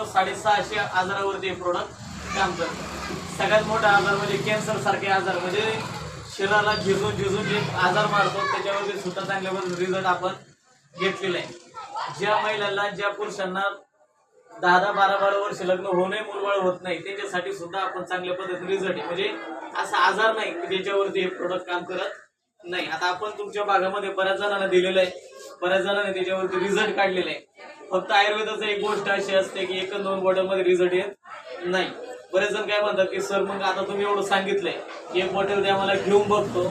जवळजवळ 650 आजारावरती हे प्रोडक्ट काम करतं। सगळ्यात मोठा आजार म्हणजे कॅन्सर सारखे आजार, म्हणजे शरीराला झिजून जे आजार मारतो त्याच्यावरती सुद्धा चांगल्या रिझल्ट आपण घेतलेला आहे। ज्या महिलांना, ज्या पुरुषांना 10-12 वर्ष लग्न होऊनही मुलबाळ होत नाही त्यांच्यासाठी सुद्धा आपण चांगल्या पद्धतीने रिझल्ट आहे, म्हणजे असा आजार नाही की ज्याच्यावरती हे प्रोडक्ट काम करत नाही। आता आपण तुमच्या भागामध्ये बऱ्याच जणांना दिलेलं आहे, बऱ्याच जणांनी त्याच्यावरती रिझल्ट काढलेला आहे। फक्त आयुर्वेदाचं एक गोष्ट अशी असते की 1-2 बॉटलमध्ये रिझल्ट येत नाही। बरेच जण काय म्हणतात की सर मग आता तुम्ही एवढं सांगितलंय, एक बॉटल द्या मला घेऊन बघतो,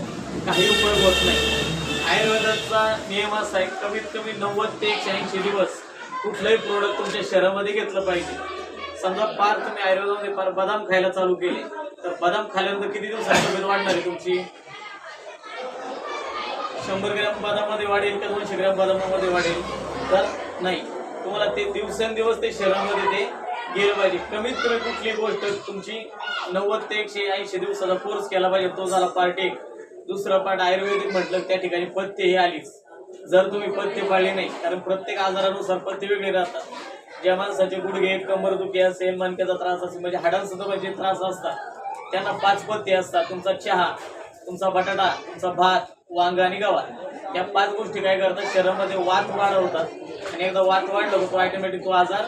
काही उपयोग होत नाही। आयुर्वेदाचा नियम असा आहे, कमीत कमी 90 ते 180 दिवस कुठलंही प्रोडक्ट तुमच्या शरीरामध्ये घेतलं पाहिजे। समजा पार तुम्ही आयुर्वेदामध्ये पार बदाम खायला चालू केले तर बदाम खाल्यानंतर किती दिवसात तब्येत वाढणार आहे तुमची? 100 ग्रॅम बदामामध्ये वाढेल का 200 ग्रॅम बदामामध्ये वाढेल? तर नाही, तुम्हाला ते दिवसेंदिवस ते शरीरामध्ये ते गेलं पाहिजे। कमीत कमी कुठली गोष्ट तुमची 90 ते 180 दिवसाचा कोर्स केला पाहिजे, तो झाला पार्ट 1। दुसरा पार्ट आयुर्वेदिक म्हटलं त्या ठिकाणी पथ्य हे आलीच। जर तुम्ही पथ्य पाळले नाही, कारण प्रत्येक आजारानुसार पथ्य वेगळे राहतात। ज्या माणसाचे गुडघे, कंबरदुखी असेल, मणक्याचा त्रास असेल, म्हणजे हाडांसुद्धा जे त्रास असतात त्यांना 5 पथ्य असतात। तुमचा चहा, तुमचा बटाटा, तुमचा भात, वांग आणि गवार, या 5 गोष्टी काय करतात, शरीरामध्ये वात वाढवतात, आणि एकदा वात वाढलं तर ऑटोमॅटिक तो आजार